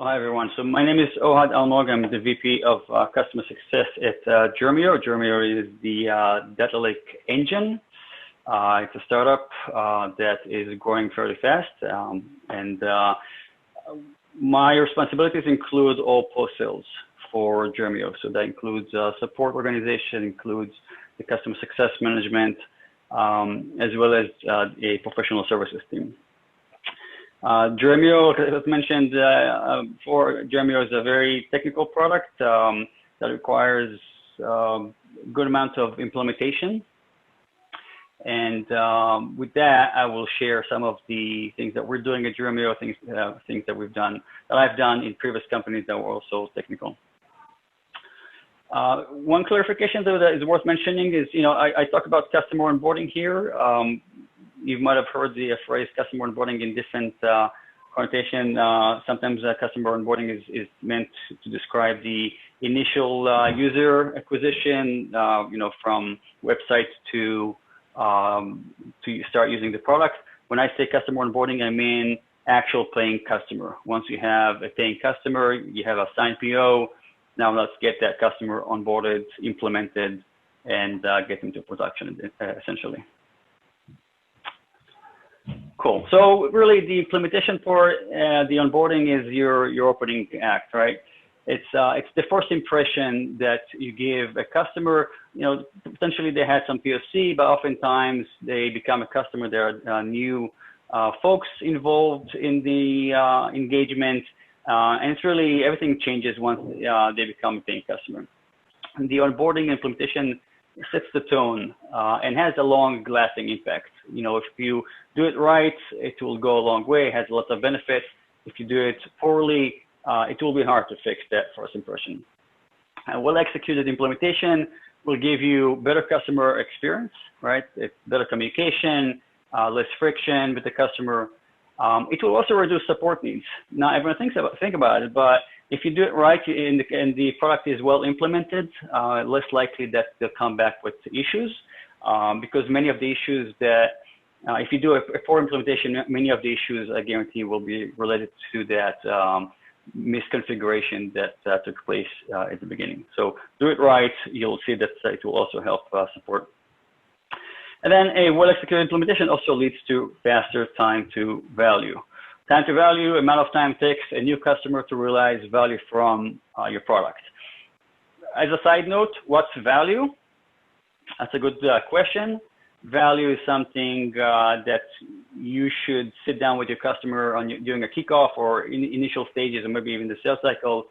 So hi everyone. So my name is Ohad Almog. I'm the VP of Customer Success at Dremio. Dremio is the data lake engine. It's a startup that is growing fairly fast, and my responsibilities include all post-sales for Dremio. So that includes support organization, includes the customer success management, as well as a professional services team. Dremio, as mentioned before, Dremio is a very technical product that requires a good amount of implementation. And with that, I will share some of the things that we're doing at Dremio, things that I've done in previous companies that were also technical. One clarification though that is worth mentioning is, I talk about customer onboarding here. You might have heard the phrase customer onboarding in different connotation. Sometimes customer onboarding is meant to describe the initial user acquisition, from websites to start using the product. When I say customer onboarding, I mean actual paying customer. Once you have a paying customer, you have a signed PO. Now let's get that customer onboarded, implemented, and get into production, essentially. Cool. So really, the implementation for the onboarding is your opening act, right? It's the first impression that you give a customer. Potentially they had some POC, but oftentimes they become a customer. There are new folks involved in the engagement, and it's really everything changes once they become a paying customer. And the onboarding implementation sets the tone and has a long-lasting impact. If you do it right, it will go a long way. It has lots of benefits. If you do it poorly, it will be hard to fix that first impression. Well-executed implementation will give you better customer experience, right? It's better communication, less friction with the customer. It will also reduce support needs. Not everyone think about it, but if you do it right and the product is well implemented, less likely that they'll come back with issues, because many of the issues that, if you do a poor implementation, many of the issues, I guarantee, will be related to that misconfiguration that took place at the beginning. So do it right, you'll see that it will also help support. And then a well-executed implementation also leads to faster time to value. Time to value, amount of time takes a new customer to realize value from your product. As a side note, what's value? That's a good question. Value is something that you should sit down with your customer during a kickoff or in initial stages, or maybe even the sales cycle,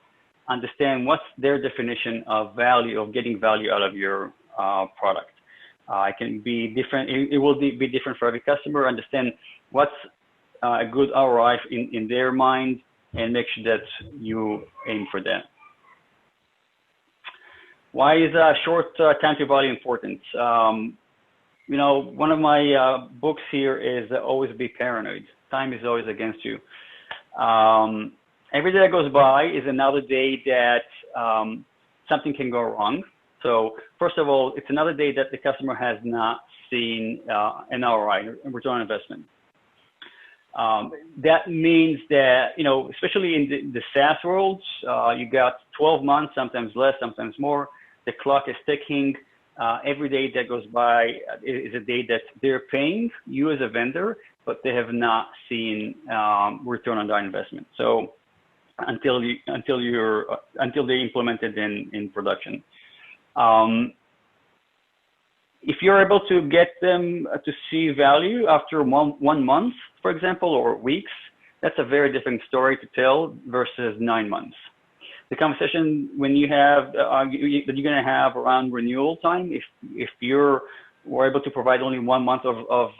understand what's their definition of value, of getting value out of your product. It can be different. It will be different for every customer. Understand what's a good ROI in their mind, and make sure that you aim for that. Why is short time to value important? One of my books here is always be paranoid. Time is always against you. Every day that goes by is another day that something can go wrong. So first of all, it's another day that the customer has not seen an ROI, a return on investment. That means that, especially in the SaaS world, you got 12 months, sometimes less, sometimes more. The clock is ticking. Every day that goes by is a day that they're paying you as a vendor, but they have not seen return on their investment. So until they implement it in production. If you're able to get them to see value after one month, for example, or weeks, that's a very different story to tell versus 9 months. The conversation when you have that you're going to have around renewal time, if you're able to provide only 1 month of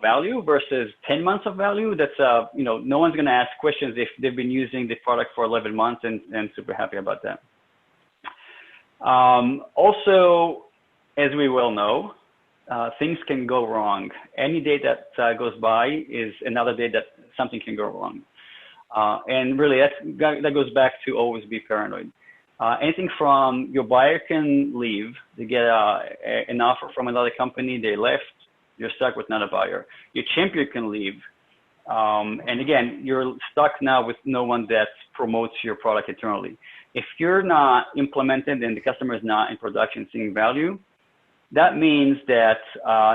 value versus 10 months of value, that's no one's going to ask questions if they've been using the product for 11 months and super happy about that. Also, as we well know, things can go wrong. Any day that goes by is another day that something can go wrong. And really, that goes back to always be paranoid. Anything from your buyer can leave, they get an offer from another company, they left, you're stuck with another buyer. Your champion can leave, And again, you're stuck now with no one that promotes your product internally. If you're not implemented and the customer is not in production seeing value, that means that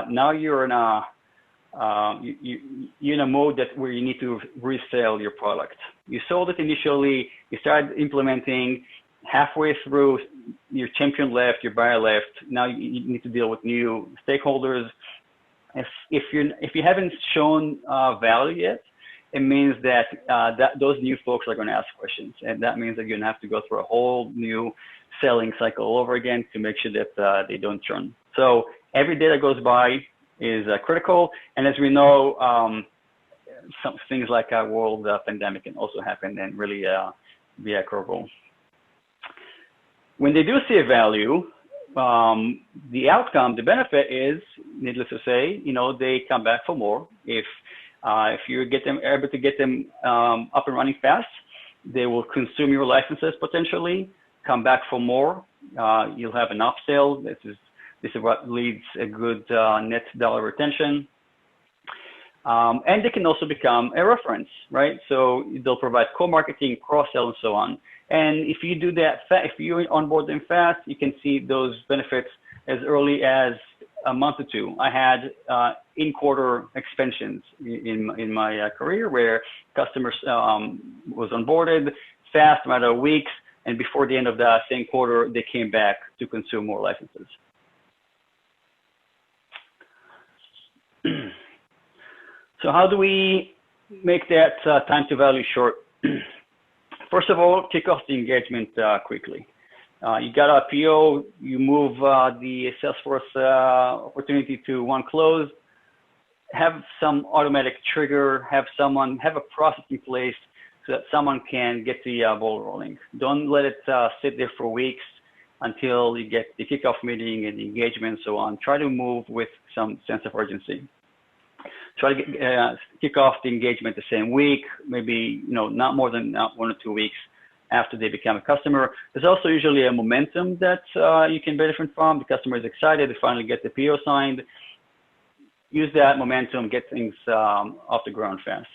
now you're in you're in a mode where you need to resell your product. You sold it initially, you started implementing, halfway through, your champion left, your buyer left. Now you need to deal with new stakeholders. If you haven't shown value yet, it means that those new folks are going to ask questions, and that means that you're going to have to go through a whole new selling cycle all over again to make sure that they don't churn. So every day that goes by is critical, and as we know, some things like a world pandemic can also happen and really be a curveball. When they do see a value, the outcome, the benefit is, needless to say, they come back for more. If you able to get them up and running fast, they will consume your licenses potentially, come back for more. You'll have an upsell. This is what leads a good net dollar retention. And they can also become a reference, right? So they'll provide co-marketing, cross-sell, and so on. And if you do that, if you onboard them fast, you can see those benefits as early as a month or two. I had in-quarter expansions in my career where customers was onboarded fast, a matter of weeks, and before the end of that same quarter, they came back to consume more licenses. So how do we make that time to value short? First of all, kick off the engagement quickly. You got a PO, you move the Salesforce opportunity to one close, have some automatic trigger, have a process in place so that someone can get the ball rolling. Don't let it sit there for weeks until you get the kickoff meeting and the engagement and so on. Try to move with some sense of urgency. Try to kick off the engagement the same week, maybe not more than 1 or 2 weeks after they become a customer. There's also usually a momentum that you can benefit from. The customer is excited to finally get the PO signed. Use that momentum, get things off the ground fast.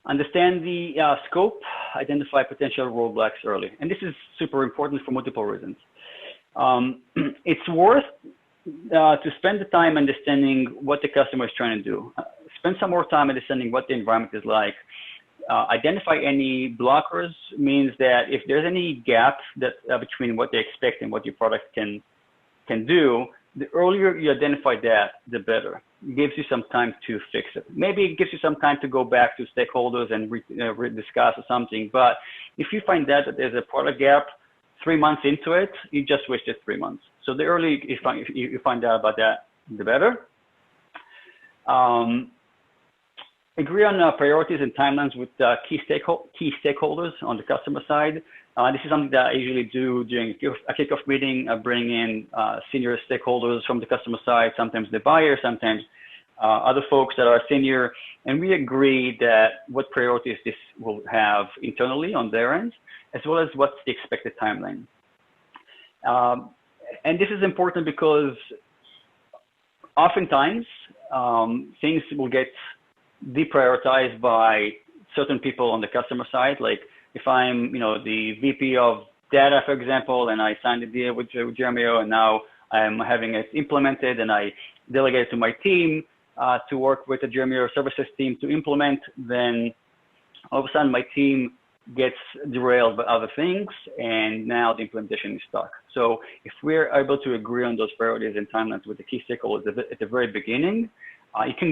Understand the scope, identify potential roadblocks early. And this is super important for multiple reasons. It's worth to spend the time understanding what the customer is trying to do. Spend some more time understanding what the environment is like. Identify any blockers means that if there's any gap that between what they expect and what your product can do, the earlier you identify that, the better. It gives you some time to fix it. Maybe it gives you some time to go back to stakeholders and discuss or something. But if you find that there's a product gap 3 months into it, you just wasted 3 months. So the earlier you find out about that, the better. Agree on priorities and timelines with key stakeholders on the customer side. This is something that I usually do during a kickoff meeting. I bring in senior stakeholders from the customer side, sometimes the buyer, sometimes other folks that are senior, and we agree that what priorities this will have internally on their end, as well as what's the expected timeline. And this is important because oftentimes things will get deprioritized by certain people on the customer side. Like if I'm, the VP of data, for example, and I signed a deal with Dremio, and now I'm having it implemented, and I delegate it to my team to work with the Dremio services team to implement, then all of a sudden my team gets derailed by other things, and now the implementation is stuck. So if we're able to agree on those priorities and timelines with the key stakeholders at the very beginning, you can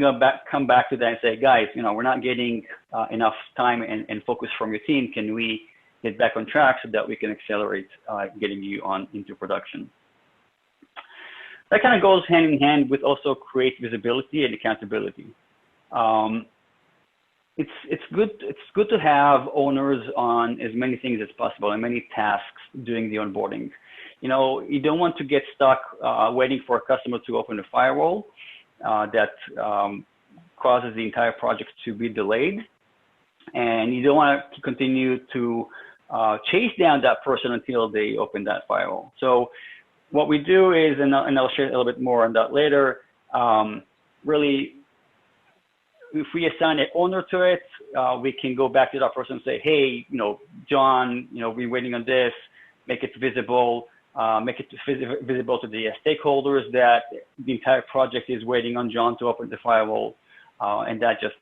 come back to that and say, guys, we're not getting enough time and focus from your team. Can we get back on track so that we can accelerate getting you into production? That kind of goes hand in hand with also create visibility and accountability. It's good to have owners on as many things as possible and many tasks during the onboarding. You don't want to get stuck waiting for a customer to open a firewall that causes the entire project to be delayed, and you don't want to continue to chase down that person until they open that firewall. So what we do is, and I'll share a little bit more on that later, really if we assign an owner to it, we can go back to that person and say, hey, John, we're waiting on this, make it visible, make it visible to the stakeholders that the entire project is waiting on John to open the firewall, and that just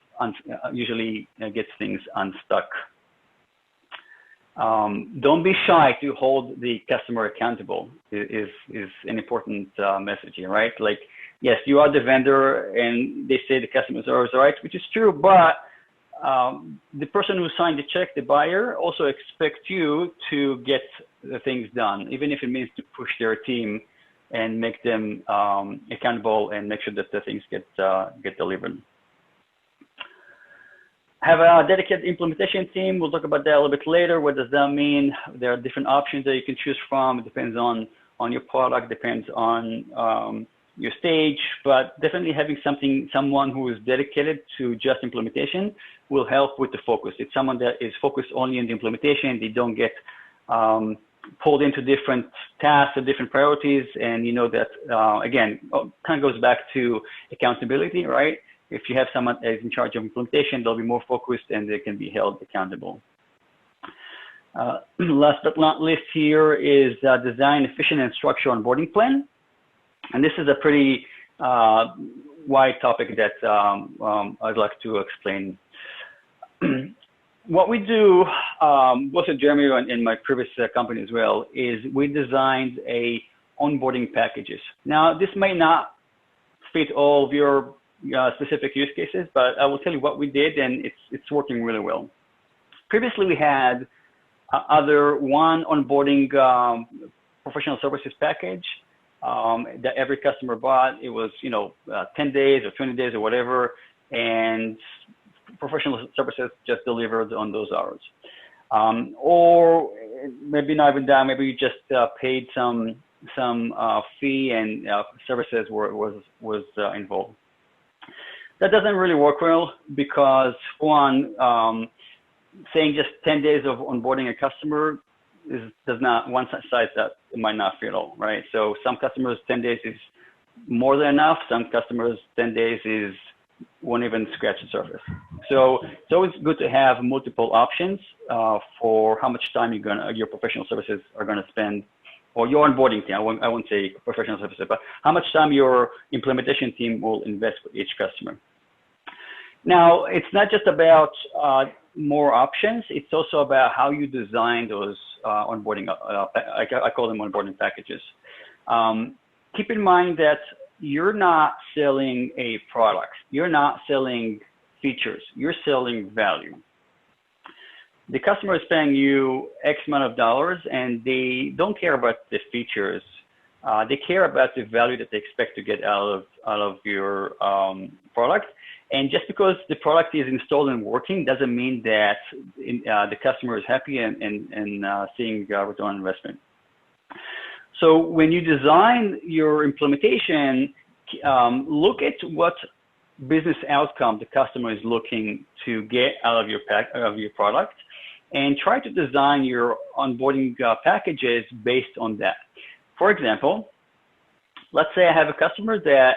usually gets things unstuck. Don't be shy to hold the customer accountable is an important message here, right? Like, yes, you are the vendor and they say the customer is always right, which is true, but the person who signed the check, the buyer, also expects you to get the things done, even if it means to push their team and make them accountable and make sure that the things get delivered. Have a dedicated implementation team. We'll talk about that a little bit later. What does that mean? There are different options that you can choose from. It depends on your product, depends on your stage, but definitely having someone who is dedicated to just implementation will help with the focus. It's someone that is focused only on the implementation. They don't get pulled into different tasks or different priorities. And that, again, kind of goes back to accountability, right? If you have someone that is in charge of implementation, they'll be more focused and they can be held accountable. Last but not least here is design efficient and structured onboarding plan. And this is a pretty wide topic that I'd like to explain. What we do, both at Dremio and in my previous company as well, is we designed onboarding packages. Now, this may not fit all of your specific use cases, but I will tell you what we did, and it's working really well. Previously, we had one onboarding professional services package that every customer bought. It was 10 days or 20 days or whatever, and professional services just delivered on those hours. Or maybe not even that. Maybe you just paid some fee and services was involved. That doesn't really work well because, one, saying just 10 days of onboarding a customer does not, one size that it might not fit all, right? So some customers, 10 days is more than enough. Some customers, 10 days won't even scratch the surface. So it's always good to have multiple options for how much time your professional services are gonna spend, or your onboarding team. I won't say professional services, but how much time your implementation team will invest with each customer. Now, it's not just about more options. It's also about how you design those onboarding, I call them onboarding packages. Keep in mind that you're not selling a product. You're not selling features. You're selling value. The customer is paying you X amount of dollars, and they don't care about the features. They care about the value that they expect to get out of your product. And just because the product is installed and working doesn't mean that the customer is happy and seeing return on investment. So when you design your implementation, look at what business outcome the customer is looking to get out of your product, and try to design your onboarding packages based on that. For example, let's say I have a customer that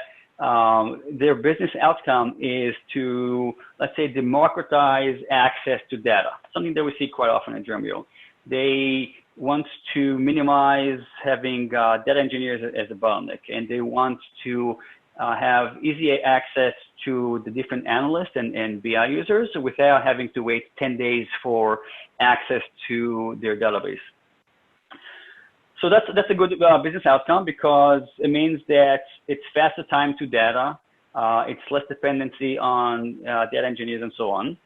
their business outcome is to, let's say, democratize access to data, something that we see quite often at Dremio. They want to minimize having data engineers as a bottleneck, and they want to have easy access to the different analysts and BI users without having to wait 10 days for access to their database. So that's a good business outcome because it means that it's faster time to data, it's less dependency on data engineers and so on.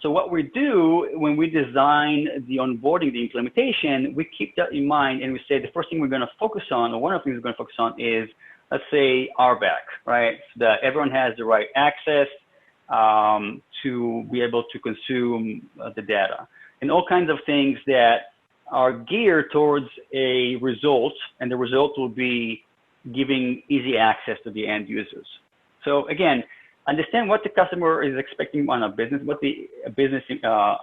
So what we do when we design the onboarding, the implementation, we keep that in mind and we say the first thing we're going to focus on, or one of the things we're going to focus on is, let's say, RBAC, right? So that everyone has the right access to be able to consume the data. And all kinds of things that are geared towards a result, and the result will be giving easy access to the end users. So again, understand what the customer is expecting on a business, what the business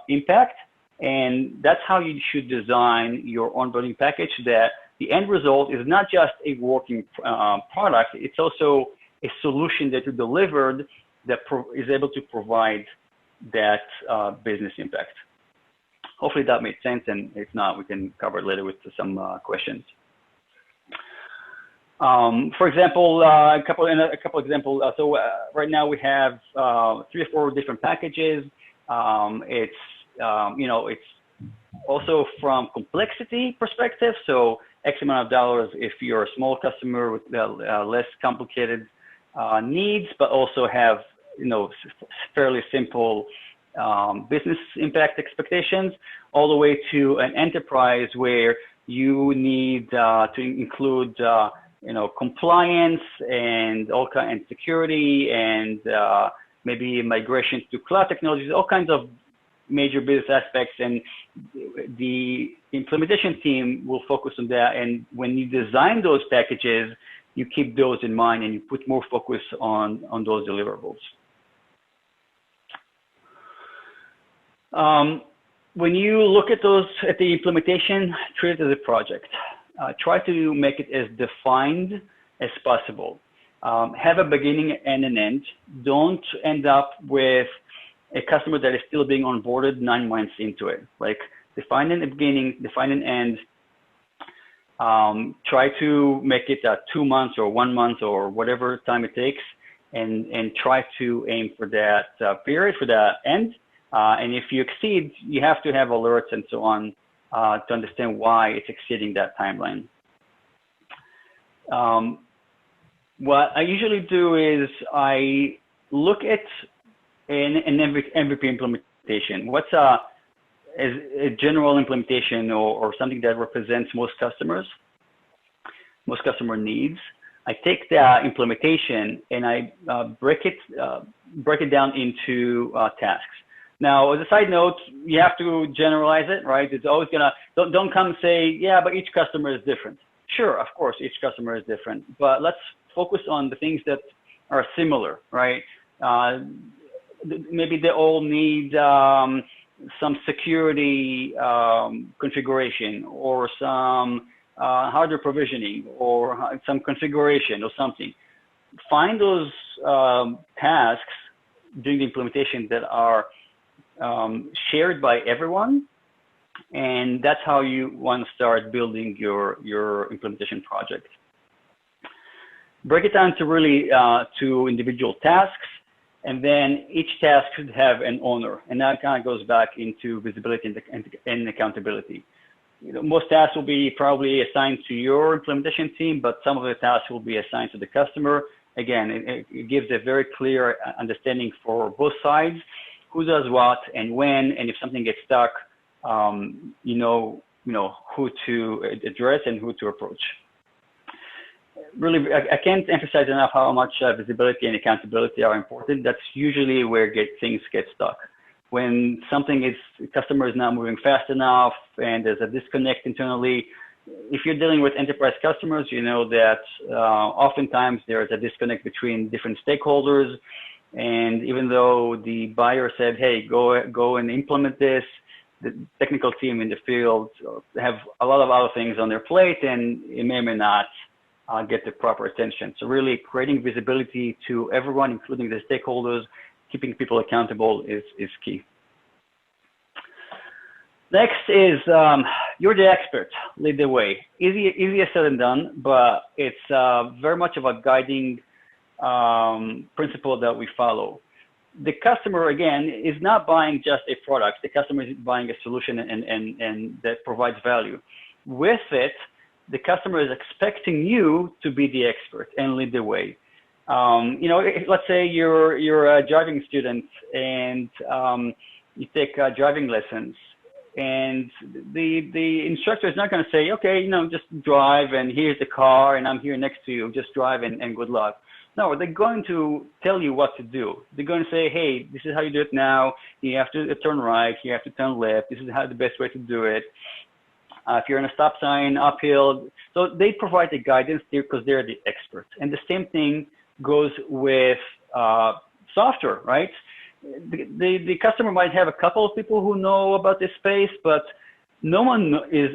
impact, and that's how you should design your onboarding package, that the end result is not just a working product, it's also a solution that you delivered that is able to provide that business impact. Hopefully that made sense, and if not, we can cover it later with some questions. For example, a couple examples. So right now we have 3 or 4 different packages. It's it's also from complexity perspective. So X amount of dollars if you're a small customer with less complicated needs, but also have fairly simple business impact expectations, all the way to an enterprise where you need to include compliance and security and maybe migration to cloud technologies, all kinds of major business aspects, and the implementation team will focus on that. And when you design those packages, you keep those in mind and you put more focus on those deliverables. When you look at the implementation, treat it as a project. Try to make it as defined as possible. Have a beginning and an end. Don't end up with a customer that is still being onboarded 9 months into it. Like, define a beginning, define an end. Try to make it 2 months or 1 month or whatever time it takes, and try to aim for that period, for that end. And if you exceed, you have to have alerts and so on to understand why it's exceeding that timeline. What I usually do is I look at an MVP implementation. What's a general implementation or something that represents most customers, most customer needs. I take that implementation and I break it down into tasks. Now, as a side note, you have to generalize it, right? It's always don't come and say, yeah, but each customer is different. Sure, of course, each customer is different, but let's focus on the things that are similar, right? Maybe they all need some security configuration or some hardware provisioning or some configuration or something. Find those tasks during the implementation that are shared by everyone, and that's how you want to start building your implementation project. Break it down to really to individual tasks, and then each task should have an owner, and that kind of goes back into visibility and accountability. Most tasks will be probably assigned to your implementation team, but some of the tasks will be assigned to the customer. Again, it gives a very clear understanding for both sides, who does what and when, and if something gets stuck, you know who to address and who to approach. Really, I can't emphasize enough how much visibility and accountability are important. That's usually where things get stuck. When customer is not moving fast enough and there's a disconnect internally. If you're dealing with enterprise customers, you know that oftentimes there is a disconnect between different stakeholders. And even though the buyer said, hey, go and implement this, the technical team in the field have a lot of other things on their plate, and it may or may not get the proper attention. So really creating visibility to everyone, including the stakeholders, keeping people accountable is key. Next is you're the expert, lead the way. Easier said than done, but it's very much of a guiding principle that we follow. The customer, again, is not buying just a product. The customer is buying a solution and that provides value. With it, the customer is expecting you to be the expert and lead the way. Let's say you're a driving student and you take driving lessons, and the instructor is not going to say, okay, just drive, and here's the car, and I'm here next to you, just drive and good luck. No, they're going to tell you what to do. They're going to say, hey, this is how you do it now. You have to turn right. You have to turn left. This is the best way to do it. If you're in a stop sign, uphill. So they provide the guidance there because they're the experts. And the same thing goes with software, right? The customer might have a couple of people who know about this space, but no one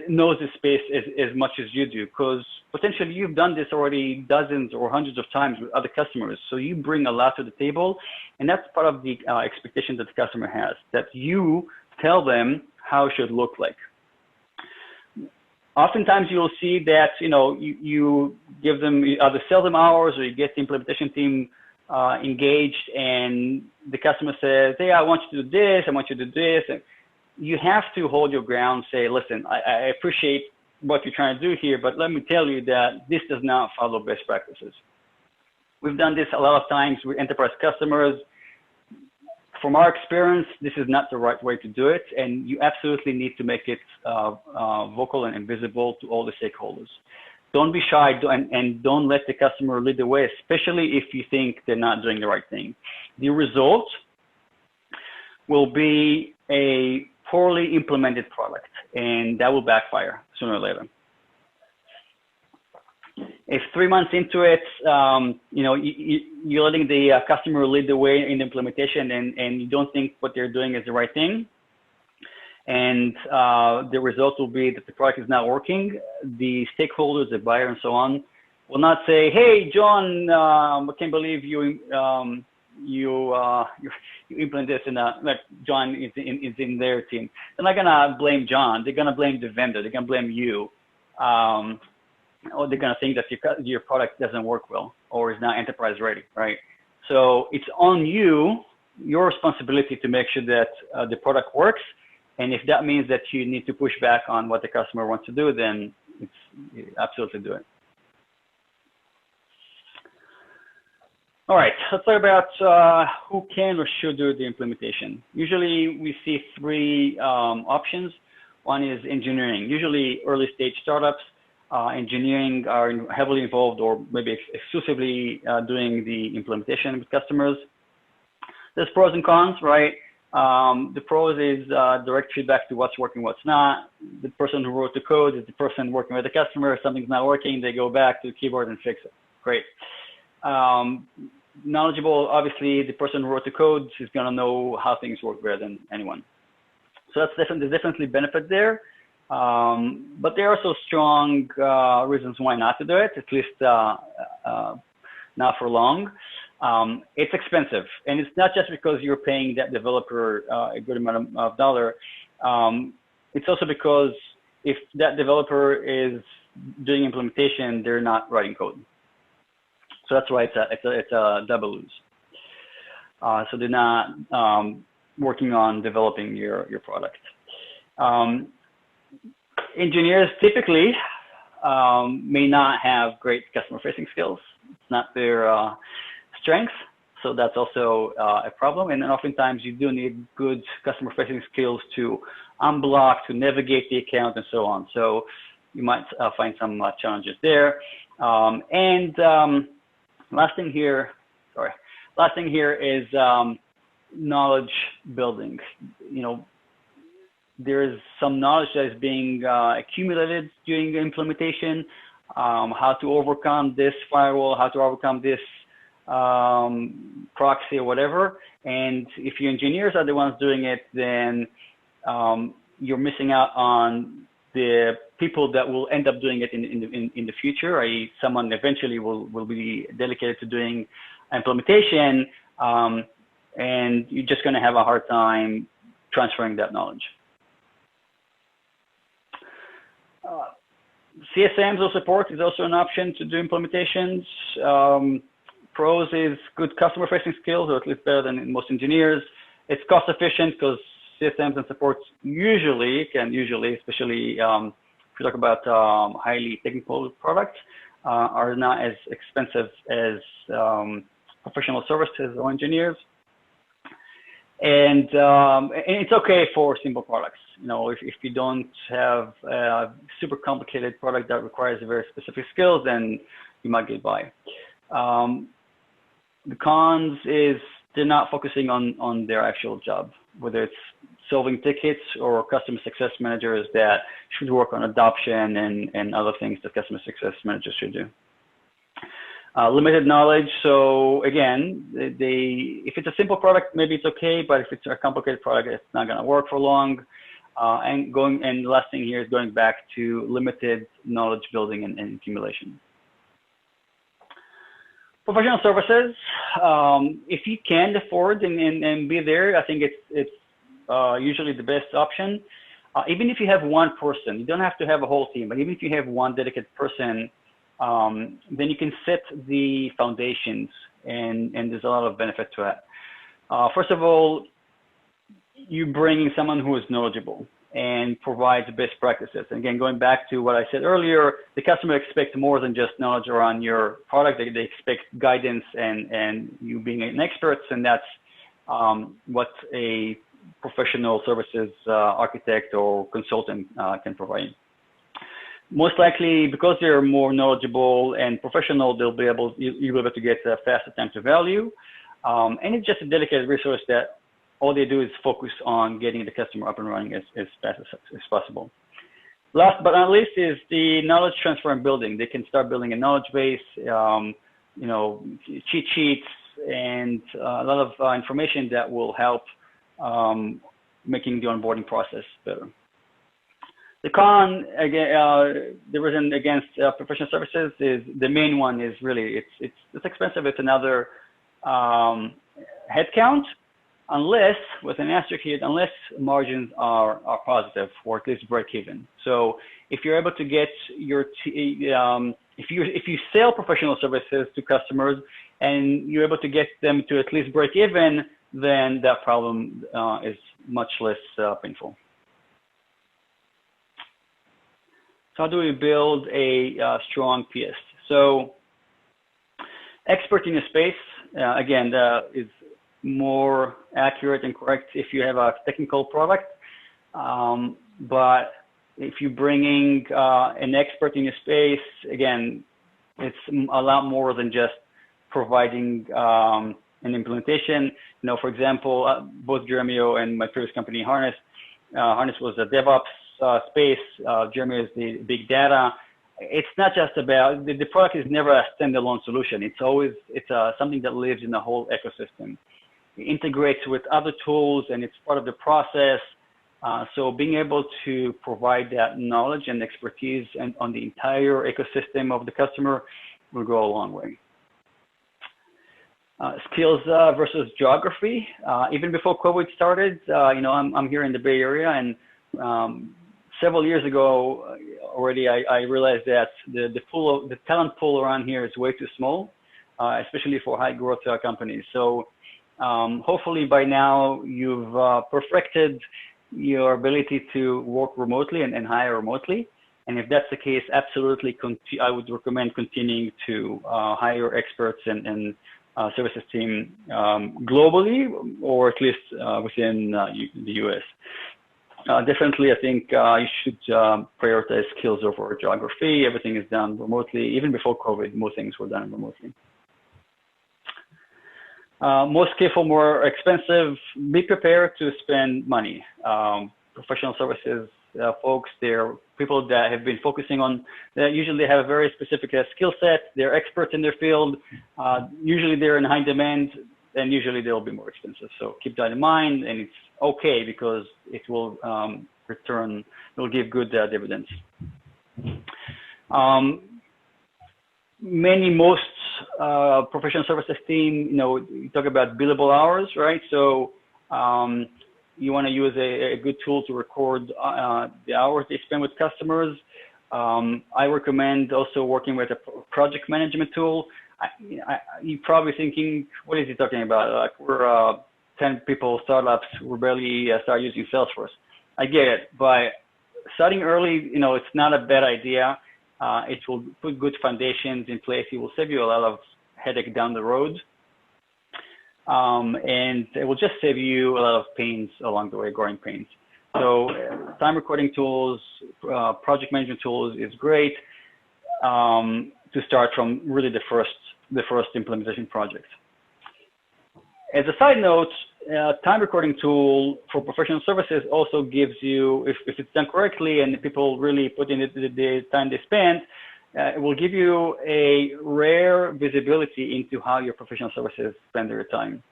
knows this space as much as you do, because potentially you've done this already dozens or hundreds of times with other customers. So you bring a lot to the table, and that's part of the expectation that the customer has, that you tell them how it should look like. Oftentimes you'll see that, you give them, you either sell them hours or you get the implementation team engaged, and the customer says, hey, I want you to do this, I want you to do this. And you have to hold your ground, say, listen, I appreciate what you're trying to do here, but let me tell you that this does not follow best practices. We've done this a lot of times with enterprise customers. From our experience, this is not the right way to do it, and you absolutely need to make it vocal and visible to all the stakeholders. Don't be shy, and don't let the customer lead the way, especially if you think they're not doing the right thing. The result will be a poorly implemented product, and that will backfire sooner or later. If 3 months into it, you're letting the customer lead the way in the implementation, and you don't think what they're doing is the right thing, and the result will be that the product is not working, the stakeholders, the buyer, and so on, will not say, "Hey, John, I can't believe you implement this," and like John is in their team. They're not gonna blame John. They're gonna blame the vendor. They're gonna blame you. Or they're going to think that your product doesn't work well or is not enterprise ready, right? So it's on you, your responsibility to make sure that the product works. And if that means that you need to push back on what the customer wants to do, then absolutely do it. All right, let's talk about who can or should do the implementation. Usually we see three options. One is engineering. Usually early stage startups, engineering are heavily involved or maybe exclusively doing the implementation with customers. There's pros and cons, right? The pros is direct feedback to what's working, what's not. The person who wrote the code is the person working with the customer. If something's not working, they go back to the keyboard and fix it. Great. Knowledgeable, obviously, the person who wrote the code is going to know how things work better than anyone. So that's there's definitely benefit there. But there are also strong reasons why not to do it, at least not for long. It's expensive, and it's not just because you're paying that developer a good amount of dollar. It's also because if that developer is doing implementation, they're not writing code. So that's why it's a double lose. So they're not working on developing your product. Engineers typically may not have great customer-facing skills. It's not their strength, so that's also a problem. And then oftentimes you do need good customer-facing skills to unblock, to navigate the account, and so on. So you might find some challenges there. Last thing here is knowledge building. There is some knowledge that is being accumulated during the implementation, how to overcome this firewall, how to overcome this proxy or whatever. And if your engineers are the ones doing it, then you're missing out on the people that will end up doing it in the future, i.e. someone eventually will be dedicated to doing implementation, and you're just going to have a hard time transferring that knowledge. CSMs or support is also an option to do implementations. Pros is good customer-facing skills, or at least better than most engineers. It's cost efficient because CSMs and supports usually, especially if you talk about highly technical products, are not as expensive as professional services or engineers. And it's okay for simple products. If you don't have a super complicated product that requires very specific skills, then you might get by. The cons is they're not focusing on their actual job, whether it's solving tickets or customer success managers that should work on adoption and other things that customer success managers should do. Limited knowledge. So again, if it's a simple product, maybe it's okay, but if it's a complicated product, it's not going to work for long. And the last thing here is going back to limited knowledge building and accumulation. Professional services, if you can afford and be there, I think it's usually the best option. Even if you have one person, you don't have to have a whole team, but even if you have one dedicated person, then you can set the foundations, and there's a lot of benefit to that. First of all, you bring someone who is knowledgeable and provides best practices. And again, going back to what I said earlier, the customer expects more than just knowledge around your product. They expect guidance and you being an expert, and that's what a professional services architect or consultant can provide. Most likely, because they're more knowledgeable and professional, you'll be able to get a faster time to value. And it's just a dedicated resource that all they do is focus on getting the customer up and running as fast as possible. Last but not least is the knowledge transfer and building. They can start building a knowledge base, cheat sheets, and a lot of information that will help making the onboarding process better. The con, again, the reason against professional services is the main one is really it's expensive. It's another headcount, unless, with an asterisk here, unless margins are positive or at least break even. So if you're able to get your, if you sell professional services to customers and you're able to get them to at least break even, then that problem is much less painful. So how do we build a strong PS? So expert in your space, again, is more accurate and correct if you have a technical product. But if you're bringing an expert in your space, again, it's a lot more than just providing an implementation. For example, both Dremio and my previous company, Harness was a DevOps space. Dremio is the big data. It's not just about, the product is never a standalone solution. It's something that lives in the whole ecosystem. It integrates with other tools and it's part of the process. So being able to provide that knowledge and expertise on the entire ecosystem of the customer will go a long way. Skills versus geography. Even before COVID started, I'm here in the Bay Area, and several years ago already, I realized that the talent pool around here is way too small, especially for high growth companies. So hopefully by now you've perfected your ability to work remotely and hire remotely. And if that's the case, absolutely, I would recommend continuing to hire experts and services team globally, or at least within the US. Definitely, I think you should prioritize skills over geography. Everything is done remotely. Even before COVID, most things were done remotely. More skillful, more expensive. Be prepared to spend money. Professional services folks, they're people that have been focusing on, that usually have a very specific skill set. They're experts in their field. Usually they're in high demand, and usually they'll be more expensive. So keep that in mind, and it's okay because it will return, it will give good dividends. Most professional services team, you talk about billable hours, right? So you want to use a good tool to record the hours they spend with customers. I recommend also working with a project management tool. You're probably thinking, what is he talking about? Like, we're 10 people startups, we barely start using Salesforce. I get it, but starting early, it's not a bad idea. It will put good foundations in place. It will save you a lot of headache down the road. And it will just save you a lot of pains along the way, growing pains. So time recording tools, project management tools is great to start from really the first implementation project. As a side note, time recording tool for professional services also gives you, if it's done correctly and people really put in the time they spend, it will give you a rare visibility into how your professional services spend their time.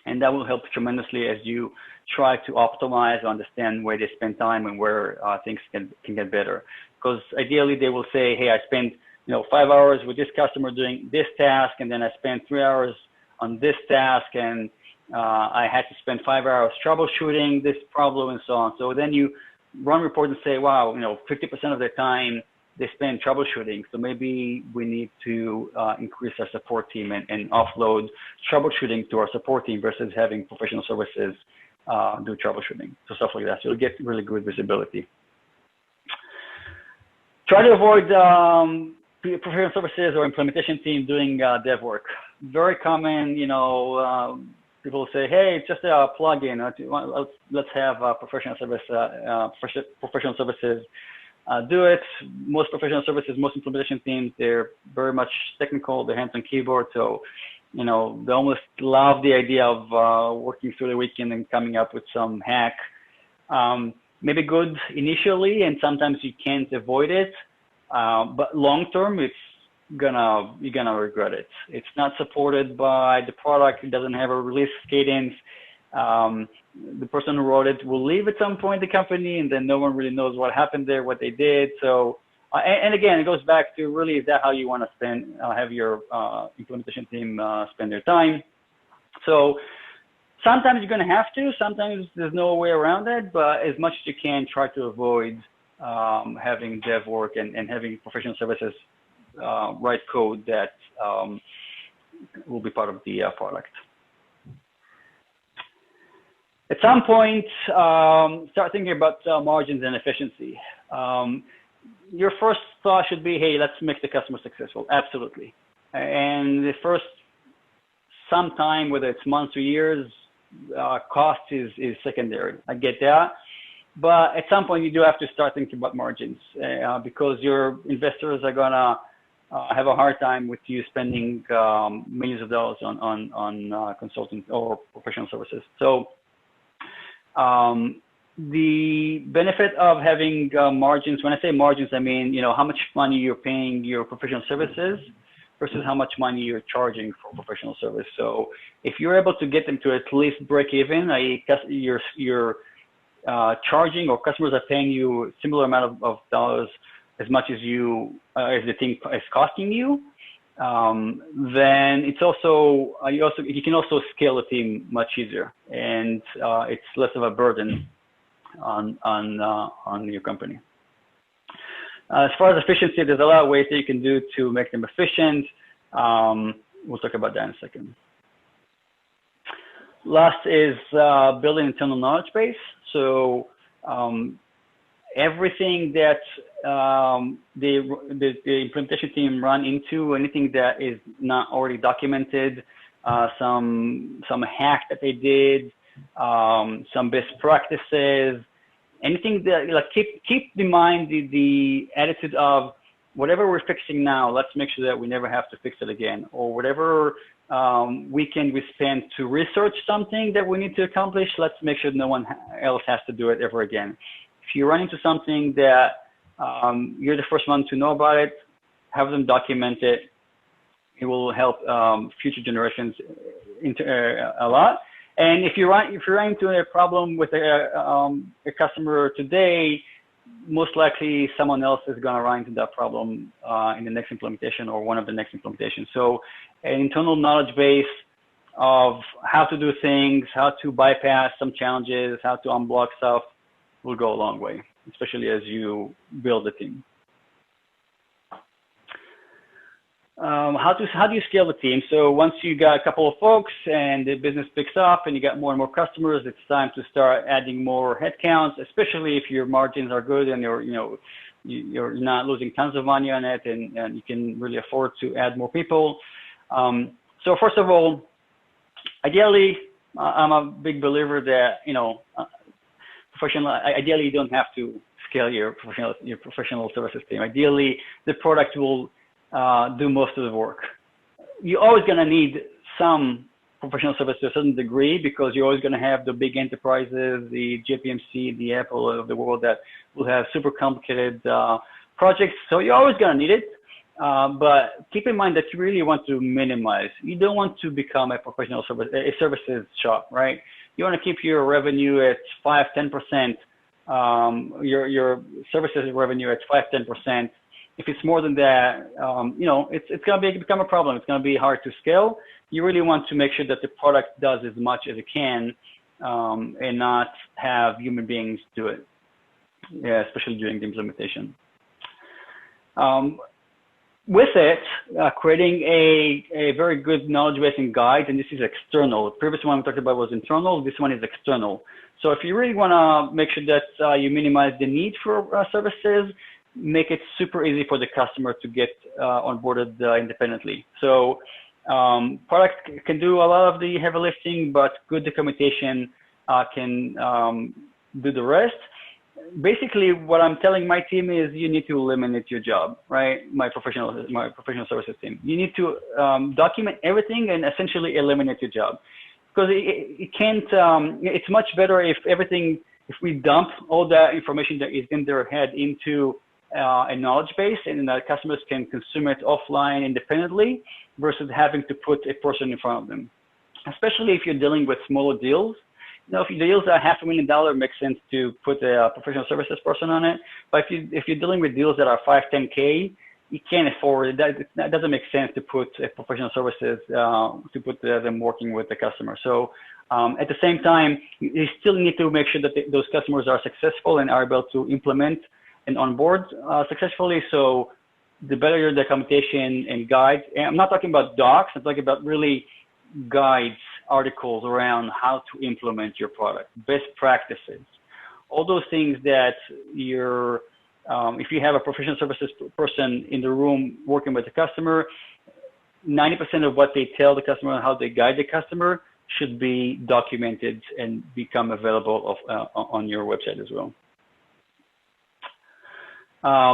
And that will help tremendously as you try to optimize, understand where they spend time and where things can get better. Because ideally they will say, hey, I spent 5 hours with this customer doing this task, and then I spent 3 hours on this task, and I had to spend 5 hours troubleshooting this problem and so on. So then you run report and say, wow, 50% of their time they spend troubleshooting. So maybe we need to increase our support team and offload troubleshooting to our support team versus having professional services do troubleshooting. So stuff like that. So you'll get really good visibility. Try to avoid professional services or implementation team doing dev work. Very common, people say, hey, it's just a plugin. Let's have professional services do it. Most professional services, most implementation teams, they're very much technical. They're hands on keyboard. So, they almost love the idea of working through the weekend and coming up with some hack. Maybe good initially, and sometimes you can't avoid it. But long term, you're gonna regret it. It's not supported by the product. It doesn't have a release cadence. The person who wrote it will leave at some point the company, and then no one really knows what happened there, what they did. So, and again, it goes back to really, is that how you want to have your implementation team spend their time? So sometimes you're going to have to, sometimes there's no way around it, but as much as you can, try to avoid having dev work and having professional services write code that will be part of the product. At some point, start thinking about margins and efficiency. Your first thought should be, hey, let's make the customer successful. Absolutely. And the first some time, whether it's months or years, cost is secondary. I get that. But at some point, you do have to start thinking about margins because your investors are going to have a hard time with you spending millions of dollars on consulting or professional services. So the benefit of having margins, when I say margins, I mean, how much money you're paying your professional services versus how much money you're charging for professional service. So if you're able to get them to at least break even, i.e. you're charging or customers are paying you similar amount of dollars as much as as the thing is costing you, then it's also, you can also scale the team much easier, and it's less of a burden on your company. As far as efficiency, there's a lot of ways that you can do to make them efficient. We'll talk about that in a second. Last is building internal knowledge base. So everything that the implementation team run into, anything that is not already documented, some hack that they did, some best practices, anything that keep in mind the attitude of whatever we're fixing now, let's make sure that we never have to fix it again, or whatever weekend we spend to research something that we need to accomplish, let's make sure no one else has to do it ever again. If you run into something that you're the first one to know about it, have them document it. It will help future generations a lot. And if you run into a problem with a customer today, most likely someone else is going to run into that problem in the next implementation or one of the next implementations. So an internal knowledge base of how to do things, how to bypass some challenges, how to unblock stuff will go a long way, especially as you build the team. How do you scale the team? So once you got a couple of folks and the business picks up and you got more and more customers, it's time to start adding more headcounts, especially if your margins are good and you're not losing tons of money on it, and you can really afford to add more people. So first of all, ideally, I'm a big believer that ideally you don't have to scale your professional services team. Ideally, the product will do most of the work. You're always going to need some professional service to a certain degree because you're always going to have the big enterprises, the JPMC, the Apple of the world that will have super complicated projects. So you're always going to need it. But keep in mind that you really want to minimize. You don't want to become a professional services shop, right? You want to keep your revenue at 5-10%, your services revenue at 5-10%. If it's more than that, it's going to become a problem. It's going to be hard to scale. You really want to make sure that the product does as much as it can, and not have human beings do it, especially during the implementation. With it, creating a very good knowledge base and guide, and this is external. The previous one we talked about was internal. This one is external. So if you really want to make sure that you minimize the need for services, make it super easy for the customer to get onboarded independently. So product can do a lot of the heavy lifting, but good documentation can do the rest. Basically, what I'm telling my team is you need to eliminate your job, right? My professional services team. You need to document everything and essentially eliminate your job, because it can't. It's much better if we dump all that information that is in their head into a knowledge base, and the customers can consume it offline independently, versus having to put a person in front of them. Especially if you're dealing with smaller deals. If your deals are $500,000, it makes sense to put a professional services person on it. But if you're dealing with deals that are 5-10K, you can't afford it. That doesn't make sense to put a professional services to put them working with the customer. So at the same time, you still need to make sure that those customers are successful and are able to implement and onboard successfully. So the better your documentation and guides, and I'm not talking about docs, I'm talking about really guides, articles around how to implement your product, best practices, all those things that if you have a professional services person in the room working with the customer, 90% of what they tell the customer and how they guide the customer should be documented and become available on your website as well.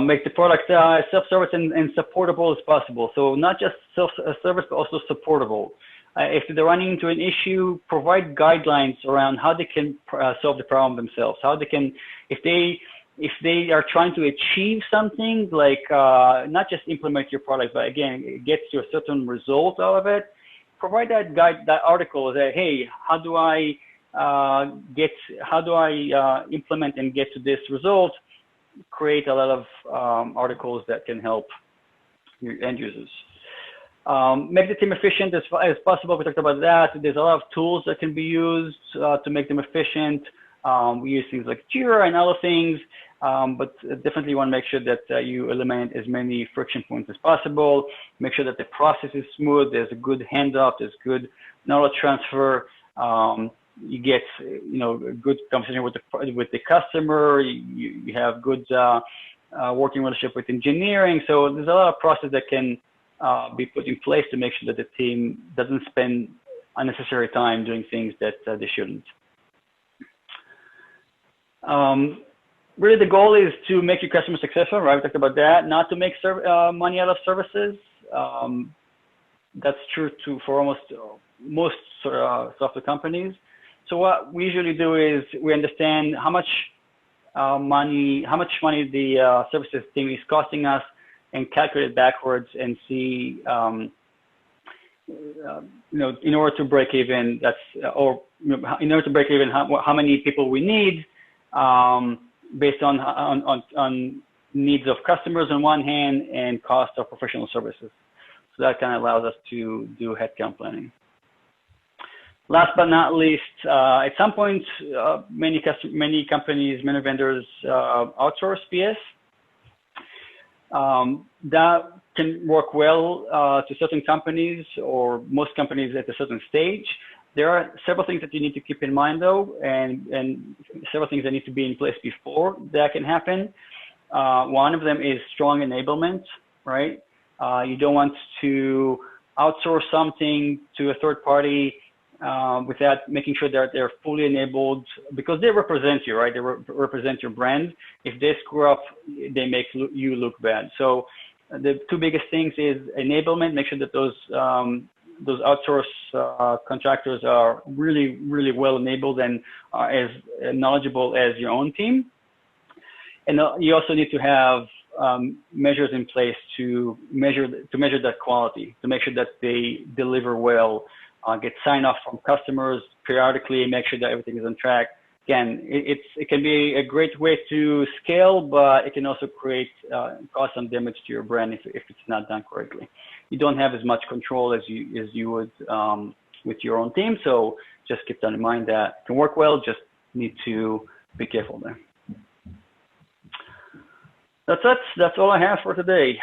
Make the product self-service and supportable as possible. So not just self-service, but also supportable. If they're running into an issue, provide guidelines around how they can solve the problem themselves. How they can, if they are trying to achieve something, like not just implement your product, but again, get to a certain result out of it, provide that guide, that article that, hey, how do I implement and get to this result? Create a lot of articles that can help your end users. Make the team efficient as possible. We talked about that. There's a lot of tools that can be used to make them efficient. We use things like Jira and other things, but definitely want to make sure that you eliminate as many friction points as possible. Make sure that the process is smooth. There's a good handoff. There's good knowledge transfer. You get, a good conversation with the customer. You have good working relationship with engineering. So there's a lot of process that can be put in place to make sure that the team doesn't spend unnecessary time doing things that they shouldn't. Really, the goal is to make your customer successful, right? We talked about that. Not to make money out of services. That's true for almost most software companies. So what we usually do is we understand how much money the services team is costing us, and calculate backwards and see, in order to break even, in order to break even, how many people we need, based on needs of customers on one hand and cost of professional services. So that kind of allows us to do headcount planning. Last but not least, at some point, many companies, many vendors outsource PS. That can work well to certain companies or most companies at a certain stage. There are several things that you need to keep in mind, though, and several things that need to be in place before that can happen. One of them is strong enablement, right? You don't want to outsource something to a third party without making sure that they're fully enabled, because they represent you, right? They represent your brand. If they screw up, they make you look bad. So the two biggest things is enablement. Make sure that those outsource contractors are really, really well enabled and are as knowledgeable as your own team. And you also need to have measures in place to measure that quality, to make sure that they deliver well, get sign off from customers periodically, make sure that everything is on track. Again, it can be a great way to scale, but it can also cause some damage to your brand if it's not done correctly. You don't have as much control as you would with your own team, so just keep that in mind. That can work well, just need to be careful there. That's it. That's all I have for today.